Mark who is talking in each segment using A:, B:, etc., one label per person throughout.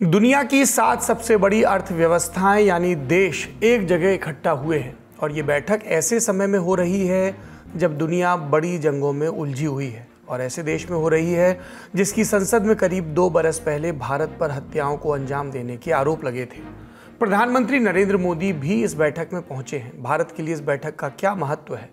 A: दुनिया की 7 सबसे बड़ी अर्थव्यवस्थाएं यानी देश एक जगह इकट्ठा हुए हैं और ये बैठक ऐसे समय में हो रही है जब दुनिया बड़ी जंगों में उलझी हुई है और ऐसे देश में हो रही है जिसकी संसद में करीब 2 बरस पहले भारत पर हत्याओं को अंजाम देने के आरोप लगे थे। प्रधानमंत्री नरेंद्र मोदी भी इस बैठक में पहुंचे हैं। भारत के लिए इस बैठक का क्या महत्व है?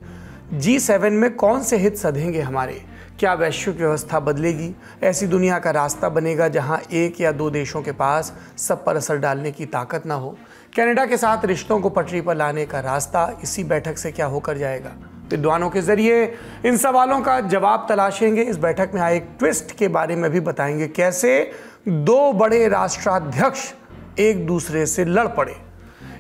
A: G7 में कौन से हित सधेंगे हमारे? क्या वैश्विक व्यवस्था बदलेगी? ऐसी दुनिया का रास्ता बनेगा जहां 1 या 2 देशों के पास सब पर असर डालने की ताकत ना हो? कनाडा के साथ रिश्तों को पटरी पर लाने का रास्ता इसी बैठक से क्या होकर जाएगा? विद्वानों के जरिए इन सवालों का जवाब तलाशेंगे। इस बैठक में आए एक ट्विस्ट के बारे में भी बताएंगे, कैसे 2 बड़े राष्ट्राध्यक्ष एक दूसरे से लड़ पड़े।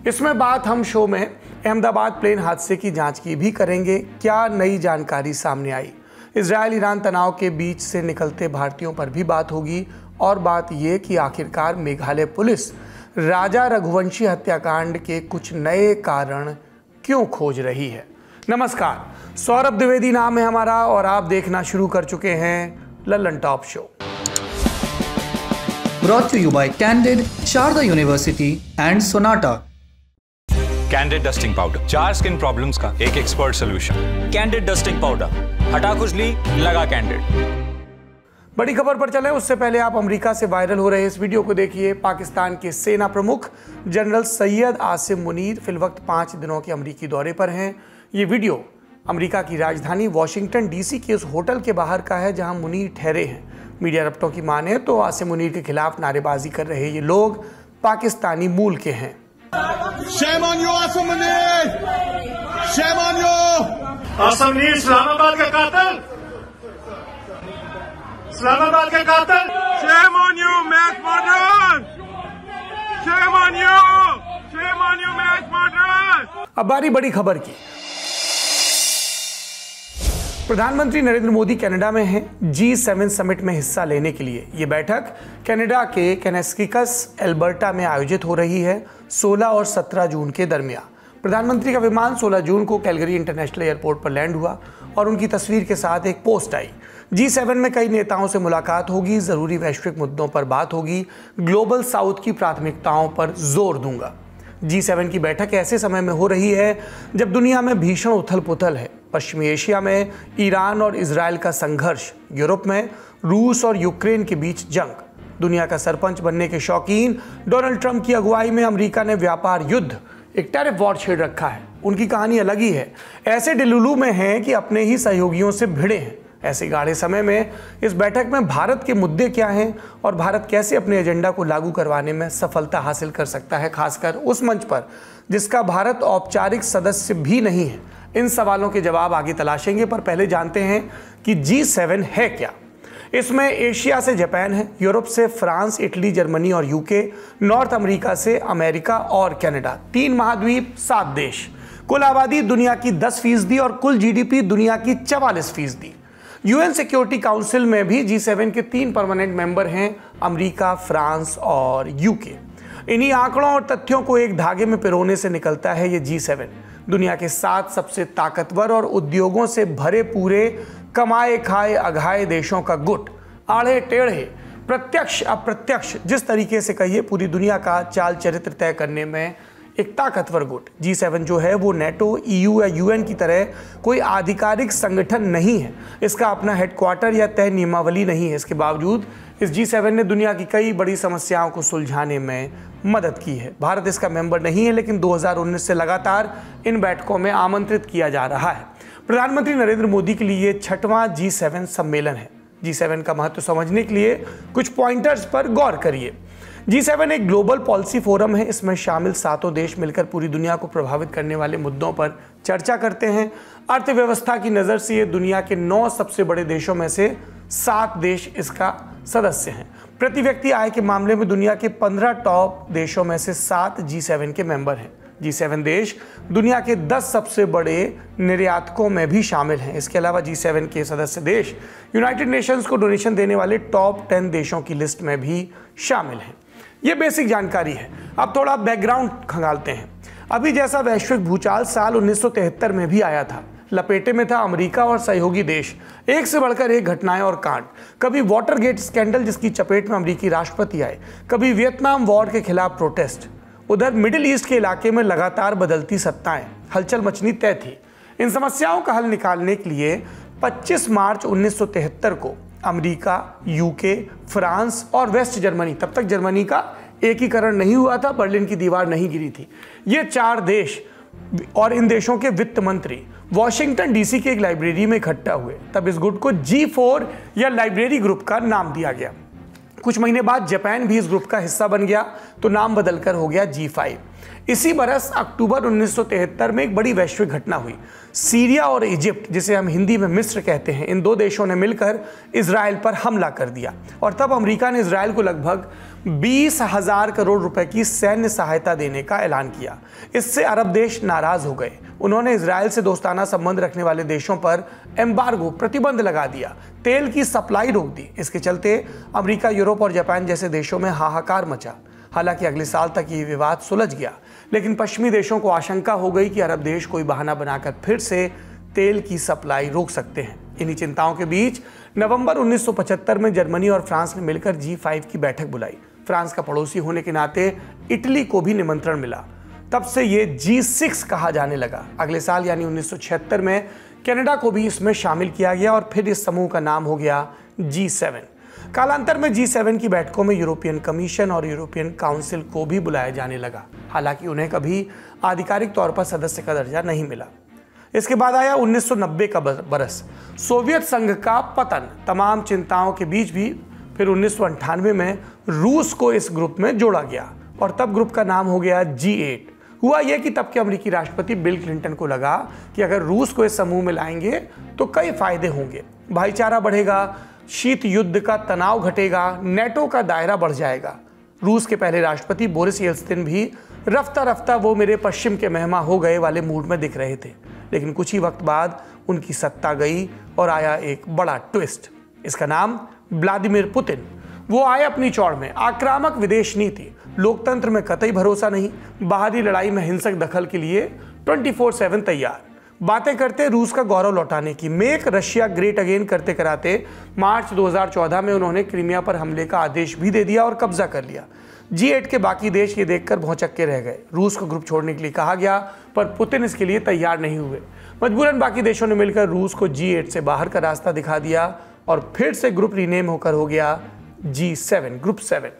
A: इसमें बात हम शो में अहमदाबाद प्लेन हादसे की जांच की भी करेंगे। क्या नई जानकारी सामने आई? इजराइल ईरान तनाव के बीच से निकलते भारतीयों पर भी बात होगी और बात यह कि आखिरकार मेघालय पुलिस राजा रघुवंशी हत्याकांड के कुछ नए कारण क्यों खोज रही है। नमस्कार, सौरभ द्विवेदी नाम है हमारा और आप देखना शुरू कर चुके हैं Lallan top show.
B: Brought to you by Candid, Sharda University and Sonata.
C: Candid dusting powder, 4 skin problems का एक expert solution. Candid dusting powder, हटा खुजली, लगा कैंडिड।
A: बड़ी खबर पर चले उससे पहले आप अमेरिका से वायरल हो रहे इस वीडियो को देखिए। पाकिस्तान के सेना प्रमुख जनरल सैयद आसिम मुनीर फिलवक्त 5 दिनों के अमेरिकी दौरे पर हैं। ये वीडियो अमेरिका की राजधानी वॉशिंगटन डीसी के उस होटल के बाहर का है जहां मुनीर ठहरे हैं। मीडिया रप्टों की माने तो आसिम मुनीर के खिलाफ नारेबाजी कर रहे ये लोग पाकिस्तानी मूल के हैं।
D: Shame on you, Asim Munir! Shame on you!
E: Asim Munir Islamabad के कातिल! इस्लामाबाद के कातिल! Shame on you, mass murderers! Shame on you! Shame on you, mass murderers!
A: अब बारी बड़ी खबर की। प्रधानमंत्री नरेंद्र मोदी कनाडा में हैं G7 समिट में हिस्सा लेने के लिए। ये बैठक कनाडा के कैनेस्किकस एल्बर्टा में आयोजित हो रही है 16 और 17 जून के दरमियान। प्रधानमंत्री का विमान 16 जून को कैलगरी इंटरनेशनल एयरपोर्ट पर लैंड हुआ और उनकी तस्वीर के साथ एक पोस्ट आई। G7 में कई नेताओं से मुलाकात होगी, जरूरी वैश्विक मुद्दों पर बात होगी, ग्लोबल साउथ की प्राथमिकताओं पर जोर दूंगा। G7 की बैठक ऐसे समय में हो रही है जब दुनिया में भीषण उथल पुथल है। पश्चिमी एशिया में ईरान और इजराइल का संघर्ष, यूरोप में रूस और यूक्रेन के बीच जंग, दुनिया का सरपंच बनने के शौकीन डोनाल्ड ट्रंप की अगुवाई में अमेरिका ने व्यापार युद्ध, एक टैरिफ वॉर छेड़ रखा है। उनकी कहानी अलग ही है। ऐसे डिलुलू में हैं कि अपने ही सहयोगियों से भिड़े हैं। ऐसे गाढ़े समय में इस बैठक में भारत के मुद्दे क्या हैं और भारत कैसे अपने एजेंडा को लागू करवाने में सफलता हासिल कर सकता है, खासकर उस मंच पर जिसका भारत औपचारिक सदस्य भी नहीं है। इन सवालों के जवाब आगे तलाशेंगे, पर पहले जानते हैं कि G7 है क्या। इसमें एशिया से जापान है, यूरोप से फ्रांस, इटली, जर्मनी और यूके, नॉर्थ अमेरिका से अमेरिका और कनाडा, 3 महाद्वीप, 7 देश, कुल आबादी दुनिया की 10% और कुल GDP दुनिया की 44%। UN सिक्योरिटी काउंसिल में भी G7 के 3 परमानेंट मेंबर हैं, अमेरिका, फ्रांस और यूके। इन्हीं आंकड़ों और तथ्यों को एक धागे में पिरोने से निकलता है ये G7, दुनिया के 7 सबसे ताकतवर और उद्योगों से भरे पूरे कमाए खाए अघाए देशों का गुट। आड़े टेढ़े, प्रत्यक्ष अप्रत्यक्ष, जिस तरीके से कहिए, पूरी दुनिया का चाल चरित्र तय करने में एक ताकतवर गुट। G7 जो है वो नेटो, EU या UN की तरह कोई आधिकारिक संगठन नहीं है। इसका अपना हेडक्वार्टर या तय नियमावली नहीं है। इसके बावजूद इस G7 ने दुनिया की कई बड़ी समस्याओं को सुलझाने में मदद की है। भारत इसका मेंबर नहीं है, लेकिन 2019 से लगातार इन बैठकों में आमंत्रित किया जा रहा है। प्रधानमंत्री नरेंद्र मोदी के लिए 6वां G7 सम्मेलन है। G7 का महत्व समझने के लिए कुछ पॉइंटर्स पर गौर करिए। G7 एक ग्लोबल पॉलिसी फोरम है। इसमें शामिल 7 देश मिलकर पूरी दुनिया को प्रभावित करने वाले मुद्दों पर चर्चा करते हैं। अर्थव्यवस्था की नज़र से ये दुनिया के 9 सबसे बड़े देशों में से 7 देश इसका सदस्य हैं। प्रति व्यक्ति आय के मामले में दुनिया के 15 टॉप देशों में से 7 G7 के मेंबर हैं। G7 देश दुनिया के 10 सबसे बड़े निर्यातकों में भी शामिल हैं। इसके अलावा G7 के सदस्य देश यूनाइटेड नेशंस को डोनेशन देने वाले टॉप 10 देशों की लिस्ट में भी शामिल हैं। ये बेसिक जानकारी है। अब थोड़ा बैकग्राउंड खंगालते हैं। अभी जैसा वैश्विक भूचाल साल 1973 में भी आया था, लपेटे में था अमेरिका और सहयोगी देश। एक से बढ़कर एक घटनाएं और कांड। कभी वाटरगेट स्कैंडल जिसकी चपेट में अमेरिकी राष्ट्रपति आए, कभी वियतनाम वॉर के खिलाफ प्रोटेस्ट। उधर मिडिल ईस्ट के इलाके में लगातार बदलती सत्ताएं, हलचल मचनी तय थी। इन समस्याओं का हल निकालने के लिए 25 मार्च 1973 को अमेरिका, यूके, फ्रांस और वेस्ट जर्मनी, तब तक जर्मनी का एकीकरण नहीं हुआ था, बर्लिन की दीवार नहीं गिरी थी, ये 4 देश और इन देशों के वित्त मंत्री वॉशिंगटन डीसी की एक लाइब्रेरी में इकट्ठा हुए। तब इस गुट को G4 या लाइब्रेरी ग्रुप का नाम दिया गया। कुछ महीने बाद जापान भी इस ग्रुप का हिस्सा बन गया तो नाम बदलकर हो गया G5। इसी बरस अक्टूबर 1973 में एक बड़ी वैश्विक घटना हुई। सीरिया और इजिप्ट, जिसे हम हिंदी में मिस्र कहते हैं, इन 2 देशों ने मिलकर इजराइल पर हमला कर दिया और तब अमेरिका ने इजराइल को लगभग 20,000 करोड़ रुपए की सैन्य सहायता देने का ऐलान किया। इससे अरब देश नाराज हो गए। उन्होंने इजराइल से दोस्ताना संबंध रखने वाले देशों पर एम्बार्गो, प्रतिबंध लगा दिया, तेल की सप्लाई रोक दी। इसके चलते अमेरिका, यूरोप और जापान जैसे देशों में हाहाकार मचा। हालांकि अगले साल तक ये विवाद सुलझ गया, लेकिन पश्चिमी देशों को आशंका हो गई कि अरब देश कोई बहाना बनाकर फिर से तेल की सप्लाई रोक सकते हैं। इन्हीं चिंताओं के बीच नवंबर 1975 में जर्मनी और फ्रांस ने मिलकर G5 की बैठक बुलाई। फ्रांस का पड़ोसी होने के नाते इटली को भी निमंत्रण मिला। तब से ये G6 कहा जाने लगा। अगले साल यानी 1976 में कनाडा को भी इसमें शामिल किया गया और फिर इस समूह का नाम हो गया G7। कालांतर में G7 की बैठकों में यूरोपियन कमीशन और यूरोपियन काउंसिल को भी बुलाया जाने लगा। हालांकि उन्हें कभी आधिकारिक तौर पर सदस्य का दर्जा नहीं मिला। इसके बाद आया 1990 का बरस, सोवियत संघ का पतन। तमाम चिंताओं के बीच भी फिर 1998 में रूस को इस ग्रुप में जोड़ा गया और तब ग्रुप का नाम हो गया G8। हुआ यह कि तब के अमेरिकी राष्ट्रपति बिल क्लिंटन को लगा कि अगर रूस को इस समूह में लाएंगे तो कई फायदे होंगे। भाईचारा बढ़ेगा, शीत युद्ध का तनाव घटेगा, नेटो का दायरा बढ़ जाएगा। रूस के पहले राष्ट्रपति बोरिस येल्त्सिन भी रफ्ता रफ्ता वो मेरे पश्चिम के मेहमा हो गए वाले मूड में दिख रहे थे। लेकिन कुछ ही वक्त बाद उनकी सत्ता गई और आया एक बड़ा ट्विस्ट। इसका नाम व्लादिमीर पुतिन। वो आए अपनी चौड़ में, आक्रामक विदेश नीति, लोकतंत्र में कतई भरोसा नहीं, बाहरी लड़ाई में हिंसक दखल के लिए 24/7 तैयार, बातें करते रूस का गौरव लौटाने की, मेक रशिया ग्रेट अगेन करते कराते मार्च 2014 में उन्होंने क्रीमिया पर हमले का आदेश भी दे दिया और कब्जा कर लिया। G8 के बाकी देश ये देखकर भौंचक्के रह गए। रूस को ग्रुप छोड़ने के लिए कहा गया पर पुतिन इसके लिए तैयार नहीं हुए। मजबूरन बाकी देशों ने मिलकर रूस को G8 से बाहर का रास्ता दिखा दिया और फिर से ग्रुप रीनेम होकर हो गया G7, ग्रुप 7।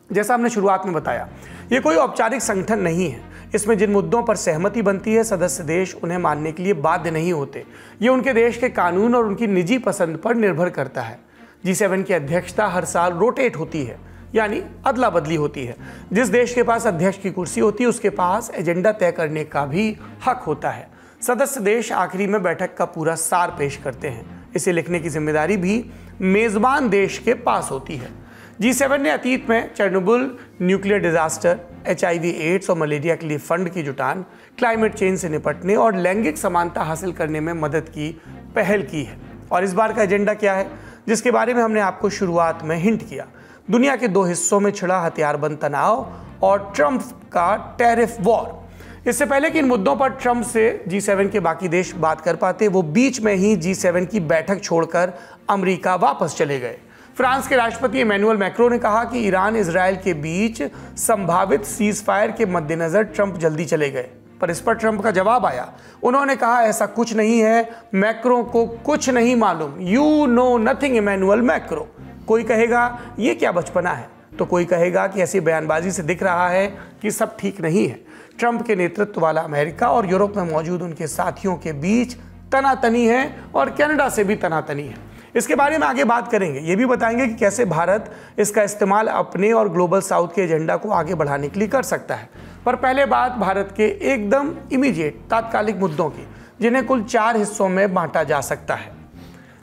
A: जैसा हमने शुरुआत में बताया, ये कोई औपचारिक संगठन नहीं है। इसमें जिन मुद्दों पर सहमति बनती है, सदस्य देश उन्हें मानने के लिए बाध्य नहीं होते। ये उनके देश के कानून और उनकी निजी पसंद पर निर्भर करता है। G7 की अध्यक्षता हर साल रोटेट होती है, यानी अदला बदली होती है। जिस देश के पास अध्यक्ष की कुर्सी होती है उसके पास एजेंडा तय करने का भी हक होता है। सदस्य देश आखिरी में बैठक का पूरा सार पेश करते हैं। इसे लिखने की जिम्मेदारी भी मेजबान देश के पास होती है। G7 ने अतीत में Chernobyl nuclear disaster, HIV, AIDS और मलेरिया के लिए फंड की जुटान, क्लाइमेट चेंज से निपटने और लैंगिक समानता हासिल करने में मदद की पहल की है। और इस बार का एजेंडा क्या है, जिसके बारे में हमने आपको शुरुआत में हिंट किया? दुनिया के 2 हिस्सों में छिड़ा हथियारबंद तनाव और ट्रंप का टैरिफ वॉर। इससे पहले कि इन मुद्दों पर ट्रंप से G7 के बाकी देश बात कर पाते, वो बीच में ही G7 की बैठक छोड़कर अमेरिका वापस चले गए। फ्रांस के राष्ट्रपति इमैनुअल मैक्रों ने कहा कि ईरान इजराइल के बीच संभावित सीज फायर के मद्देनजर ट्रंप जल्दी चले गए, पर इस पर ट्रंप का जवाब आया। उन्होंने कहा ऐसा कुछ नहीं है, मैक्रों को कुछ नहीं मालूम। You know nothing Emmanuel Macron. कोई कहेगा ये क्या बचपना है, तो कोई कहेगा कि ऐसी बयानबाजी से दिख रहा है कि सब ठीक नहीं है। ट्रंप के नेतृत्व वाला अमेरिका और यूरोप में मौजूद उनके साथियों के बीच तनातनी है और कनाडा से भी तनातनी है। इसके बारे में आगे बात करेंगे। ये भी बताएंगे कि कैसे भारत इसका इस्तेमाल अपने और ग्लोबल साउथ के एजेंडा को आगे बढ़ाने के लिए कर सकता है। पर पहले बात भारत के एकदम इमीडिएट तात्कालिक मुद्दों की, जिन्हें कुल 4 हिस्सों में बांटा जा सकता है।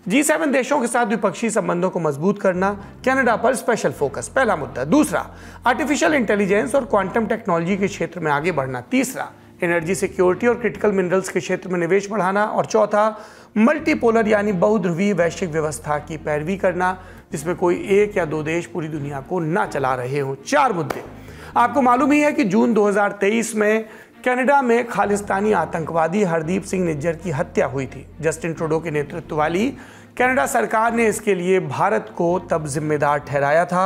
A: G7 देशों के साथ द्विपक्षीय संबंधों को मजबूत करना, कनाडा पर स्पेशल फोकस, पहला मुद्दा। दूसरा, आर्टिफिशियल इंटेलिजेंस और क्वांटम टेक्नोलॉजी के क्षेत्र में आगे बढ़ना। तीसरा, एनर्जी सिक्योरिटी और क्रिटिकल मिनरल्स के क्षेत्र में निवेश बढ़ाना। और चौथा, मल्टीपोलर यानी बहुध्रुवीय वैश्विक व्यवस्था की पैरवी करना, जिसमें कोई 1 या 2 देश पूरी दुनिया को ना चला रहे हों। 4 मुद्दे। आपको मालूम ही है कि जून 2023 में कनाडा में खालिस्तानी आतंकवादी हरदीप सिंह निज्जर की हत्या हुई थी। जस्टिन ट्रूडो के नेतृत्व वाली कनाडा सरकार ने इसके लिए भारत को तब जिम्मेदार ठहराया था।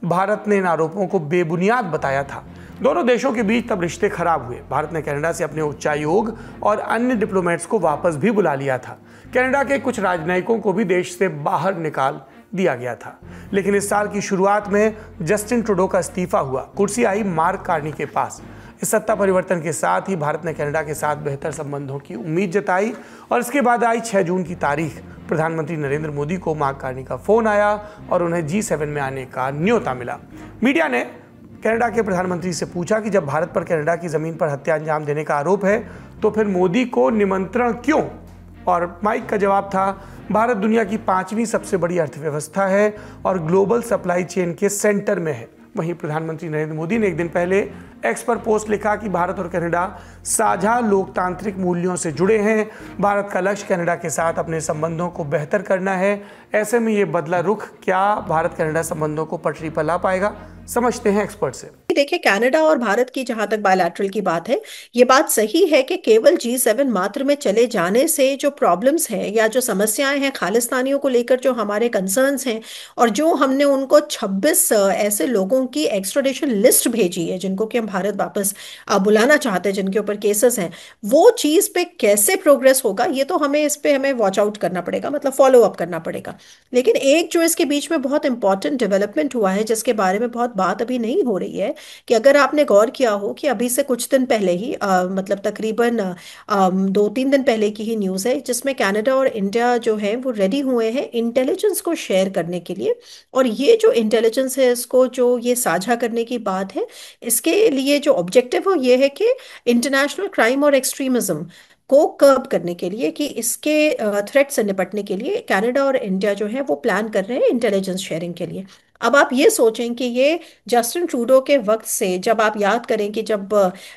A: भारत ने इन आरोपों को बेबुनियाद बताया था। दोनों देशों के बीच तब रिश्ते खराब हुए। भारत ने कनाडा से अपने उच्चायोग और अन्य डिप्लोमेट्स को वापस भी बुला लिया था। कनाडा के कुछ राजनयिकों को भी देश से बाहर निकाल दिया गया था। लेकिन इस साल की शुरुआत में जस्टिन ट्रूडो का इस्तीफा हुआ। कुर्सी आई मार्क कार्नी के पास। इस सत्ता परिवर्तन के साथ ही भारत ने कनाडा के साथ बेहतर संबंधों की उम्मीद जताई और इसके बाद आई 6 जून की तारीख। प्रधानमंत्री नरेंद्र मोदी को मार्क कार्नी का फोन आया और उन्हें G7 में आने का न्योता मिला। मीडिया ने कनाडा के प्रधानमंत्री से पूछा कि जब भारत पर कनाडा की जमीन पर हत्या अंजाम देने का आरोप है तो फिर मोदी को निमंत्रण क्यों? और माइक का जवाब था, भारत दुनिया की 5वीं सबसे बड़ी अर्थव्यवस्था है और ग्लोबल सप्लाई चेन के सेंटर में है। वहीं प्रधानमंत्री नरेंद्र मोदी ने एक दिन पहले एक्स पर पोस्ट लिखा कि भारत और कनाडा साझा लोकतांत्रिक मूल्यों से जुड़े हैं। भारत का लक्ष्य कनाडा के साथ अपने संबंधों को बेहतर करना है। ऐसे में ये बदला रुख क्या भारत कनाडा संबंधों को पटरी पर ला पाएगा? समझते हैं एक्सपर्ट से।
F: देखिए, कनाडा और भारत की जहां तक बायलैटरल की बात है, ये बात सही है कि केवल G7 मात्र में चले जाने से जो प्रॉब्लम्स हैं या जो समस्याएं हैं खालिस्तानियों को लेकर, जो हमारे कंसर्न्स हैं और जो हमने उनको 26 ऐसे लोगों की एक्स्ट्राडिशन लिस्ट भेजी है जिनको कि हम भारत वापस बुलाना चाहते हैं, जिनके ऊपर केसेस हैं, वो चीज पे कैसे प्रोग्रेस होगा ये तो हमें वॉच आउट करना पड़ेगा, मतलब फॉलो अप करना पड़ेगा। लेकिन एक जो इसके बीच में बहुत इंपॉर्टेंट डेवलपमेंट हुआ है जिसके बारे में बहुत बात अभी नहीं हो रही है, कि अगर आपने गौर किया हो कि अभी से कुछ दिन पहले ही मतलब तकरीबन 2-3 दिन पहले की ही न्यूज़ है जिसमें कनाडा और इंडिया जो है वो रेडी हुए हैं इंटेलिजेंस को शेयर करने के लिए। और ये जो इंटेलिजेंस है, इसको जो ये साझा करने की बात है, इसके लिए जो ऑब्जेक्टिव है ये है कि इंटरनेशनल क्राइम और एक्सट्रीमिज्म को कर्ब करने के लिए, कि इसके थ्रेट से निपटने के लिए कनाडा और इंडिया जो है वो प्लान कर रहे हैं इंटेलिजेंस शेयरिंग के लिए। अब आप ये सोचें कि ये जस्टिन ट्रूडो के वक्त से, जब आप याद करें कि जब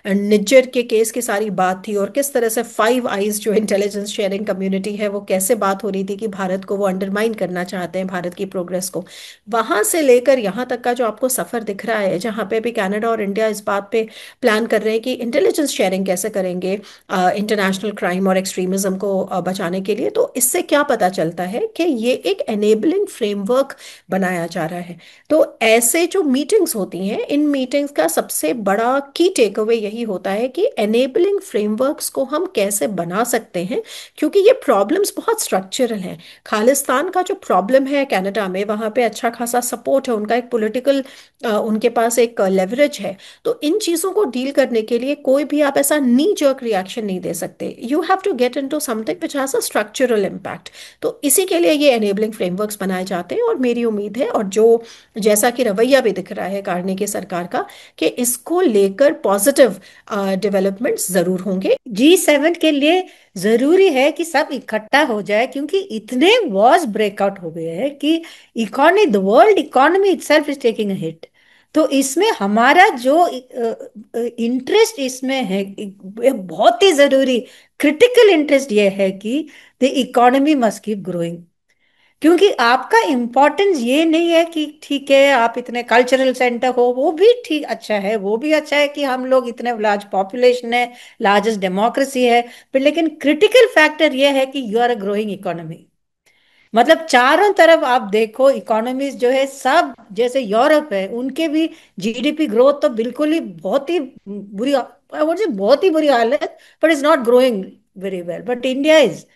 F: निज्जर के केस की सारी बात थी और किस तरह से 5 आइज जो इंटेलिजेंस शेयरिंग कम्युनिटी है वो कैसे बात हो रही थी कि भारत को वो अंडरमाइन करना चाहते हैं, भारत की प्रोग्रेस को, वहां से लेकर यहाँ तक का जो आपको सफर दिख रहा है जहाँ पे भी कनाडा और इंडिया इस बात पे प्लान कर रहे हैं कि इंटेलिजेंस शेयरिंग कैसे करेंगे इंटरनेशनल क्राइम और एक्सट्रीमिज्म को बचाने के लिए, तो इससे क्या पता चलता है कि ये एक एनेबलिंग फ्रेमवर्क बनाया जा रहा है। तो ऐसे जो मीटिंग्स होती हैं, इन मीटिंग्स का सबसे बड़ा की टेक अवे यही होता है कि एनेबलिंग फ्रेमवर्क्स को हम कैसे बना सकते हैं, क्योंकि ये प्रॉब्लम्स बहुत स्ट्रक्चरल हैं। खालिस्तान का जो प्रॉब्लम है कनाडा में, वहां पे अच्छा खासा सपोर्ट है, उनका एक पॉलिटिकल उनके पास एक लेवरेज है। तो इन चीजों को डील करने के लिए कोई भी आप ऐसा नी जर्क रिएक्शन नहीं दे सकते। You have to get into something which has a structural impact. तो इसी के लिए ये एनेबलिंग फ्रेमवर्क्स बनाए जाते हैं और मेरी उम्मीद है, और जो जैसा कि रवैया भी दिख रहा है कार्नी की सरकार का, कि इसको लेकर पॉजिटिव डेवलपमेंट्स जरूर होंगे।
G: G7 के लिए जरूरी है कि सब इकट्ठा हो जाए, क्योंकि इतने वॉर्स ब्रेकआउट हो गए हैं कि economy, the world economy itself is taking a hit. तो इसमें हमारा जो इंटरेस्ट इसमें है, बहुत ही जरूरी क्रिटिकल इंटरेस्ट ये है कि the economy must keep growing. क्योंकि आपका इम्पोर्टेंस ये नहीं है कि ठीक है आप इतने कल्चरल सेंटर हो, वो भी ठीक अच्छा है, वो भी अच्छा है कि हम लोग इतने लार्ज पॉपुलेशन है, लार्जेस्ट डेमोक्रेसी है, पर लेकिन क्रिटिकल फैक्टर ये है कि you are a growing economy. मतलब चारों तरफ आप देखो इकोनॉमीज जो है सब, जैसे यूरोप है उनके भी जीडीपी ग्रोथ तो बिल्कुल ही बहुत ही बुरी हालत, but is not growing very well, but India is.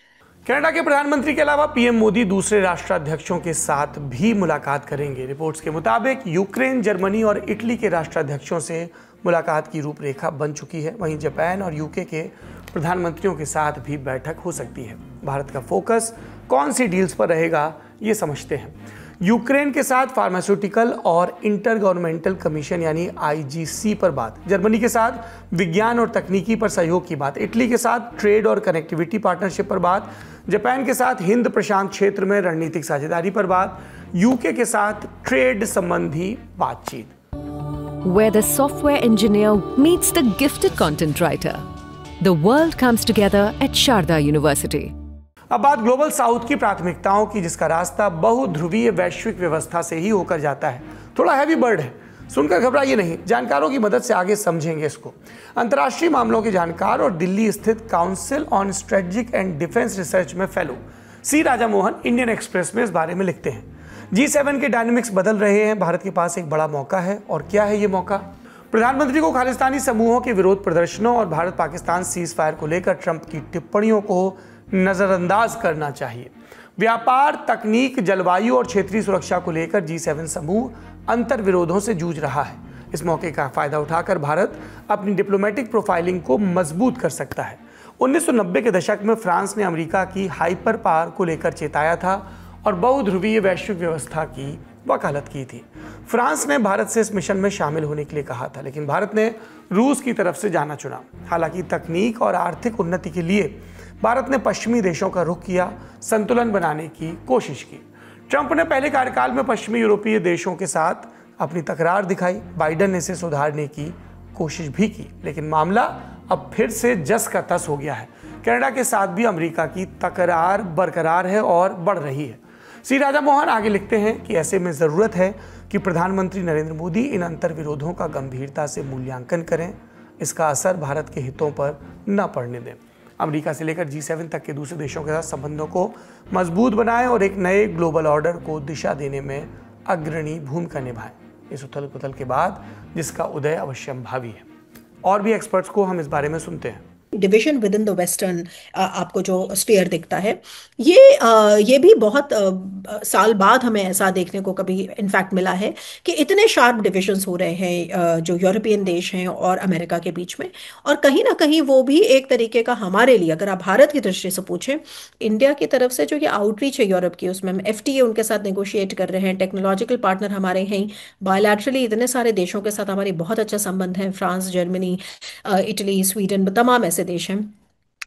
A: Canada के प्रधानमंत्री के अलावा पीएम मोदी दूसरे राष्ट्राध्यक्षों के साथ भी मुलाकात करेंगे। रिपोर्ट्स के मुताबिक यूक्रेन, जर्मनी और इटली के राष्ट्राध्यक्षों से मुलाकात की रूपरेखा बन चुकी है। वहीं जापान और यूके के प्रधानमंत्रियों के साथ भी बैठक हो सकती है। भारत का फोकस कौन सी डील्स पर रहेगा, ये समझते हैं। यूक्रेन के साथ फार्मास्यूटिकल और इंटर गवर्नमेंटल कमीशन यानी IGC पर बात, जर्मनी के साथ विज्ञान और तकनीकी पर सहयोग की बात, इटली के साथ ट्रेड और कनेक्टिविटी पार्टनरशिप पर बात, जापान के साथ हिंद प्रशांत क्षेत्र में रणनीतिक साझेदारी पर बात, यूके के साथ ट्रेड संबंधी बातचीत।
H: Where the software engineer meets the gifted content writer, the world comes together at Sharda University.
A: अब बात ग्लोबल साउथ की प्राथमिकताओं की, जिसका रास्ता बहुध्रुवीय वैश्विक व्यवस्था से ही होकर जाता है। थोड़ा हैवी बर्ड है, सुनकर घबराइए नहीं, जानकारों की मदद से आगे समझेंगे इसको। अंतर्राष्ट्रीय मामलों के जानकार और दिल्ली स्थित council on strategic and defence research में फेलो सी राजा मोहन इंडियन एक्सप्रेस में इस बारे में लिखते हैं, G7 के डायनेमिक्स बदल रहे हैं, भारत के पास एक बड़ा मौका है। और क्या है ये मौका? प्रधानमंत्री को खालिस्तानी समूहों के विरोध प्रदर्शनों और भारत पाकिस्तान सीज फायर को लेकर ट्रंप की टिप्पणियों को नजरअंदाज करना चाहिए। व्यापार, तकनीक, जलवायु और क्षेत्रीय सुरक्षा को लेकर G7 समूह अंतर विरोधों से जूझ रहा है। इस मौके का फायदा उठाकर भारत अपनी डिप्लोमेटिक प्रोफाइलिंग को मजबूत कर सकता है। 1990 के दशक में फ्रांस ने अमेरिका की हाइपर पावर को लेकर चेताया था और बहुध्रुवीय वैश्विक व्यवस्था की वकालत की थी। फ्रांस ने भारत से इस मिशन में शामिल होने के लिए कहा था, लेकिन भारत ने रूस की तरफ से जाना चुना। हालांकि तकनीक और आर्थिक उन्नति के लिए भारत ने पश्चिमी देशों का रुख किया, संतुलन बनाने की कोशिश की। ट्रंप ने पहले कार्यकाल में पश्चिमी यूरोपीय देशों के साथ अपनी तकरार दिखाई, बाइडेन ने इसे सुधारने की कोशिश भी की, लेकिन मामला अब फिर से जस का तस हो गया है। कनाडा के साथ भी अमेरिका की तकरार बरकरार है और बढ़ रही है। सी राजा मोहन आगे लिखते हैं कि ऐसे में ज़रूरत है कि प्रधानमंत्री नरेंद्र मोदी इन अंतर विरोधों का गंभीरता से मूल्यांकन करें, इसका असर भारत के हितों पर न पड़ने दें। अमेरिका से लेकर G7 तक के दूसरे देशों के साथ संबंधों को मजबूत बनाएं और एक नए ग्लोबल ऑर्डर को दिशा देने में अग्रणी भूमिका निभाएं। इस उथल पुथल के बाद जिसका उदय अवश्यंभावी है। और भी एक्सपर्ट्स को हम इस बारे में सुनते हैं।
F: Division with in the western आपको जो स्फीयर दिखता है, ये भी बहुत साल बाद हमें ऐसा देखने को कभी इनफैक्ट मिला है कि इतने शार्प डिविजन्स हो रहे हैं जो यूरोपियन देश हैं और अमेरिका के बीच में। और कहीं ना कहीं वो भी एक तरीके का हमारे लिए, अगर आप भारत की दृष्टि से पूछें, इंडिया की तरफ से जो ये आउटरीच है यूरोप की, उसमें हम FTA उनके साथ नेगोशिएट कर रहे हैं, टेक्नोलॉजिकल पार्टनर हमारे हैं, बायलैटरली इतने सारे देशों के साथ हमारी बहुत अच्छा संबंध है, फ्रांस, जर्मनी, इटली, स्वीडन, तमाम ऐसे देश हैं,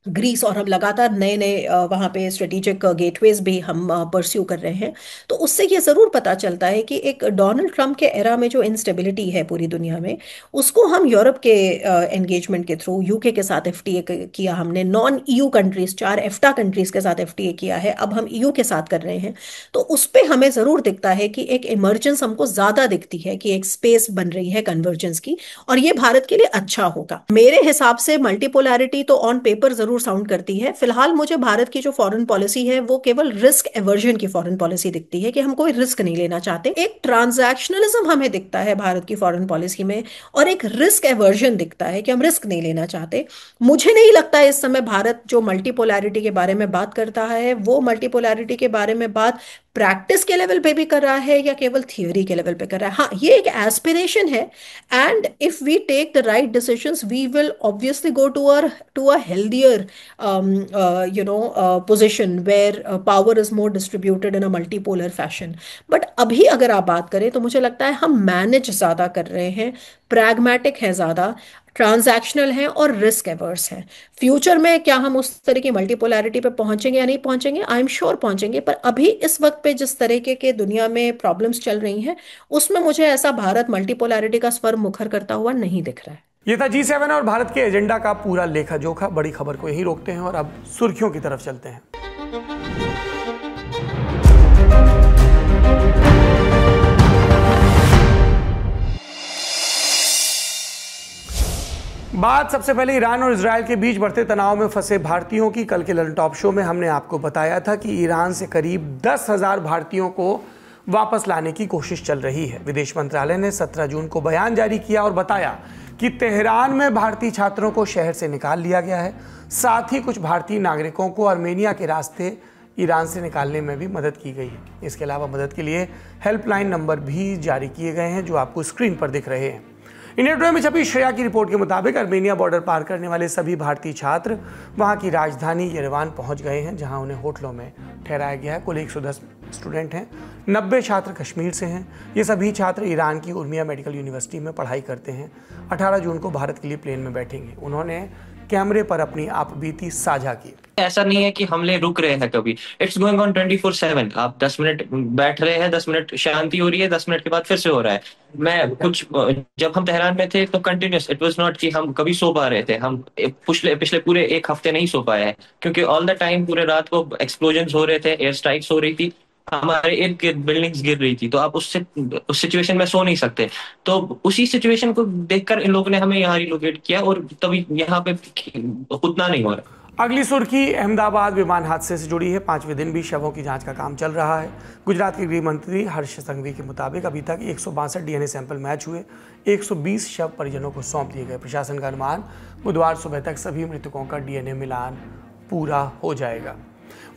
F: ग्रीस, और हम लगातार नए नए वहाँ पे स्ट्रेटेजिक गेटवेज भी हम परस्यू कर रहे हैं। तो उससे ये ज़रूर पता चलता है कि एक डोनाल्ड ट्रंप के एरा में जो इंस्टेबिलिटी है पूरी दुनिया में, उसको हम यूरोप के एंगेजमेंट के थ्रू, UK के साथ FTA किया हमने, non EU countries, 4 EFTA countries के साथ FTA किया है, अब हम EU के साथ कर रहे हैं। तो उस पर हमें ज़रूर दिखता है कि एक इमर्जेंस हमको ज़्यादा दिखती है, कि एक स्पेस बन रही है कन्वर्जेंस की, और ये भारत के लिए अच्छा होगा। मेरे हिसाब से मल्टीपोलैरिटी तो ऑन पेपर ज़रूर साउंड करती है। फिलहाल मुझे भारत की जो फॉरेन पॉलिसी है वो केवल रिस्क एवर्जन की फॉरेन पॉलिसी दिखती है, कि हम कोई रिस्क नहीं लेना चाहते। एक ट्रांजैक्शनलिज्म हमें दिखता है भारत की फॉरेन पॉलिसी में, और एक रिस्क एवर्जन दिखता है कि हम रिस्क नहीं लेना चाहते। मुझे नहीं लगता इस समय भारत जो मल्टीपोलैरिटी के बारे में बात करता है, वो मल्टीपोलैरिटी के बारे में बात प्रैक्टिस के लेवल पे भी कर रहा है या केवल थियोरी के लेवल पे कर रहा है। हाँ, ये एक एस्पिरेशन है, and if we take the right decisions we will obviously go to a healthier position where power is more distributed in a multipolar fashion. But अभी अगर आप बात करें तो मुझे लगता है हम मैनेज ज़्यादा कर रहे हैं, प्रैग्मेटिक है ज़्यादा, ट्रांजैक्शनल हैं और रिस्क एवर्स हैं। फ्यूचर में क्या हम उस तरह की मल्टीपोलैरिटी पे पहुंचेंगे या नहीं पहुंचेंगे, आई एम श्योर पहुंचेंगे, पर अभी इस वक्त पे जिस तरीके के दुनिया में प्रॉब्लम्स चल रही हैं, उसमें मुझे ऐसा भारत मल्टीपोलैरिटी का स्वर मुखर करता हुआ नहीं दिख रहा है।
A: ये था G7 और भारत के एजेंडा का पूरा लेखा जोखा। बड़ी खबर को यहीं रोकते हैं और अब सुर्खियों की तरफ चलते हैं। बात सबसे पहले ईरान और इजरायल के बीच बढ़ते तनाव में फंसे भारतीयों की। कल के लंदन टॉप शो में हमने आपको बताया था कि ईरान से करीब 10,000 भारतीयों को वापस लाने की कोशिश चल रही है। विदेश मंत्रालय ने 17 जून को बयान जारी किया और बताया कि तेहरान में भारतीय छात्रों को शहर से निकाल लिया गया है। साथ ही कुछ भारतीय नागरिकों को आर्मेनिया के रास्ते ईरान से निकालने में भी मदद की गई है। इसके अलावा मदद के लिए हेल्पलाइन नंबर भी जारी किए गए हैं, जो आपको स्क्रीन पर दिख रहे हैं। इंडिया टुडे में छपी श्रेया की रिपोर्ट के मुताबिक आर्मेनिया बॉर्डर पार करने वाले सभी भारतीय छात्र वहां की राजधानी येरेवान पहुंच गए हैं, जहां उन्हें होटलों में ठहराया गया है। कुल 110 स्टूडेंट हैं, 90 छात्र कश्मीर से हैं। ये सभी छात्र ईरान की उर्मिया मेडिकल यूनिवर्सिटी में पढ़ाई करते हैं। 18 जून को भारत के लिए प्लेन में बैठेंगे। उन्होंने कैमरे पर अपनी आप बीती साझा की।
I: ऐसा नहीं है कि हम रुक रहे हैं कभी, इट्स गोइंग ऑन 24/7। आप 10 मिनट बैठ रहे हैं, 10 मिनट शांति हो रही है, 10 मिनट के बाद फिर से हो रहा है। जब हम तेहरान में थे तो कंटिन्यूस, इट वाज नॉट कि हम कभी सो पा रहे थे। हम पिछले पूरे 1 हफ्ते नहीं सो पाए हैं, क्योंकि ऑल द टाइम पूरे रात को एक्सप्लोजन्स हो रहे थे, एयर स्ट्राइक्स हो रही थी। हमारे इर्द गिर्द बिल्डिंग्स गिर रही थी, तो आप उस सिचुएशन में सो नहीं सकते। तो उसी सिचुएशन को देखकर इन लोगों ने हमें यहाँ रिलोकेट किया और तभी यहाँ पे उतना नहीं हो रहा।
A: अगली सुर्खी अहमदाबाद विमान हादसे से जुड़ी है। 5वें दिन भी शवों की जांच का काम चल रहा है। गुजरात के गृह मंत्री हर्ष संघवी के मुताबिक अभी तक 162 डीएनए सैंपल मैच हुए। 120 शव परिजनों को सौंप दिए गए। प्रशासन का अनुमान बुधवार सुबह तक सभी मृतकों का डीएनए मिलान पूरा हो जाएगा।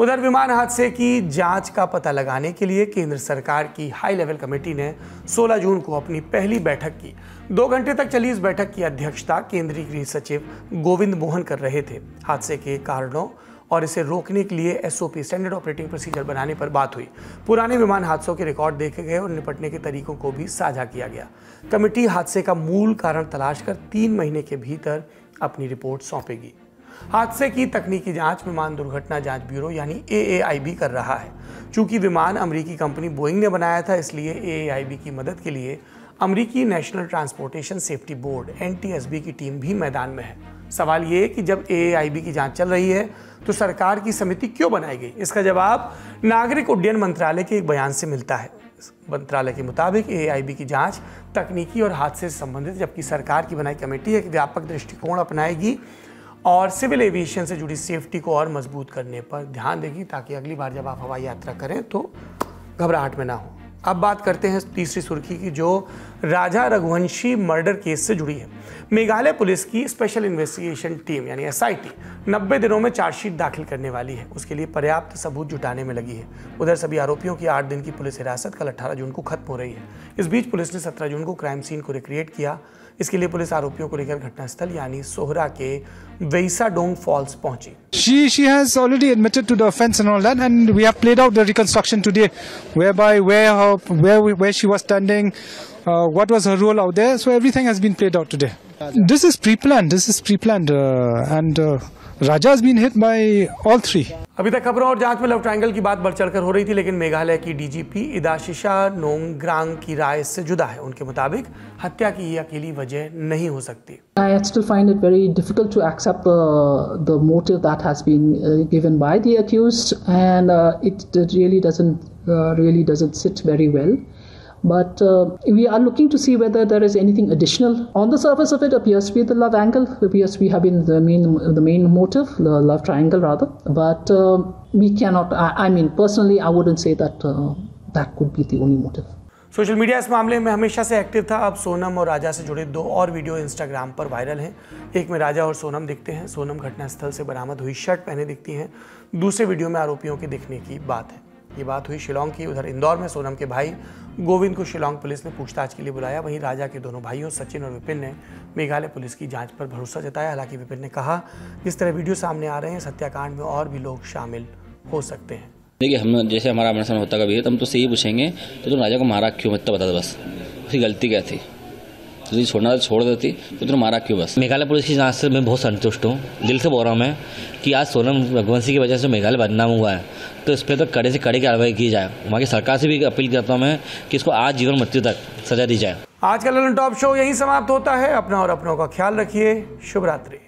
A: उधर विमान हादसे की जांच का पता लगाने के लिए केंद्र सरकार की हाई लेवल कमेटी ने 16 जून को अपनी पहली बैठक की। 2 घंटे तक चली इस बैठक की अध्यक्षता केंद्रीय गृह सचिव गोविंद मोहन कर रहे थे। हादसे के कारणों और इसे रोकने के लिए एसओपी स्टैंडर्ड ऑपरेटिंग प्रोसीजर बनाने पर बात हुई। पुराने विमान हादसों के रिकॉर्ड देखे गए और निपटने के तरीकों को भी साझा किया गया। कमेटी हादसे का मूल कारण तलाश कर 3 महीने के भीतर अपनी रिपोर्ट सौंपेगी। हादसे की तकनीकी जांच विमान दुर्घटना जांच ब्यूरो यानी AAIB कर रहा है। चूंकि विमान अमेरिकी कंपनी बोइंग ने बनाया था, इसलिए AAIB की मदद के लिए अमेरिकी national transportation safety board NTSB की टीम भी मैदान में है। सवाल ये कि जब AAIB की जांच चल रही है तो सरकार की समिति क्यों बनाई गई? इसका जवाब नागरिक उड्डयन मंत्रालय के एक बयान से मिलता है। मंत्रालय के मुताबिक AAIB की जांच तकनीकी और हादसे से संबंधित, जबकि सरकार की बनाई कमेटी एक व्यापक दृष्टिकोण अपनाएगी और सिविल एविएशन से जुड़ी सेफ्टी को और मजबूत करने पर ध्यान देगी, ताकि अगली बार जब आप हवाई यात्रा करें तो घबराहट में ना हो। अब बात करते हैं तीसरी सुर्खी की, जो राजा रघुवंशी मर्डर केस से जुड़ी है। मेघालय पुलिस की स्पेशल इन्वेस्टिगेशन टीम यानी SIT 90 दिनों में चार्जशीट दाखिल करने वाली है। उसके लिए पर्याप्त सबूत जुटाने में लगी है। उधर सभी आरोपियों की 8 दिन की पुलिस हिरासत कल 18 जून को खत्म हो रही है। इस बीच पुलिस ने 17 जून को क्राइम सीन को रिक्रिएट किया। इसके लिए पुलिस आरोपियों को लेकर घटनास्थल यानी सोहरा के वेइसाडोंग फॉल्स पहुंची।
J: She has already admitted to the offence and all that, and we have played out the reconstruction today, whereby where she was standing, what was her role out there. So everything has been played out today. This is pre-planned, and Raja has been hit by all 3.
A: अभी तक खबरों और जांच में love triangle की बात बढ़ चढ़कर हो रही थी, लेकिन मेघालय की DGP इदाशिशा नोंगग्रांग की राय इससे जुदा है। उनके मुताबिक हत्या की ये अकेली वजह नहीं हो सकती।
K: I still find it very difficult to accept the motive that has been given by the accused, and it really doesn't sit very well. But we are looking to see whether there is anything additional. On the surface of it appears to be the love angle, appears to be having the main motive, the love triangle rather. But we cannot, I mean personally I wouldn't say that that could be the only motive.
A: Social media इस मामले में हमेशा से active था। अब सोनम और राजा से जुड़े 2 और वीडियो इंस्टाग्राम पर वायरल हैं। एक में राजा और सोनम दिखते हैं। सोनम घटनास्थल से बरामद हुई शर्ट पहने दिखती हैं। दूसरे वीडियो में आरोपियों के दिखने की बात है। ये बात हुई शिलोंग की। उधर इंदौर में सोनम के भाई गोविंद को शिलोंग पुलिस ने पूछताछ के लिए बुलाया। वहीं राजा के दोनों भाइयों सचिन और विपिन ने मेघालय पुलिस की जांच पर भरोसा जताया। हालांकि विपिन ने कहा, जिस तरह वीडियो सामने आ रहे हैं, इस हत्याकांड में और भी लोग शामिल हो सकते हैं।
L: देखिए, हम जैसे हमारा आमना होता कभी है तो हम तो सही पूछेंगे, तो तुम राजा को मारा क्यों? इतना बता दो बस, उसकी गलती क्या थी? तुझे छोड़ना था छोड़ देती, तो तुम मारा क्यों? बस। मेघालय पुलिस की जांच से मैं बहुत संतुष्ट हूँ। दिल से बोल रहा हूँ मैं कि आज सोनम रघुवंशी की वजह से मेघालय बदनाम हुआ है, तो इस पर तो कड़े से कड़ी कार्रवाई की जाए। वहाँ की सरकार से भी अपील करता हूँ मैं कि इसको आज जीवन मृत्यु तक सजा दी जाए।
A: आज का ललन टॉप शो यहीं समाप्त होता है। अपना और अपनों का ख्याल रखिए। शुभ रात्रि।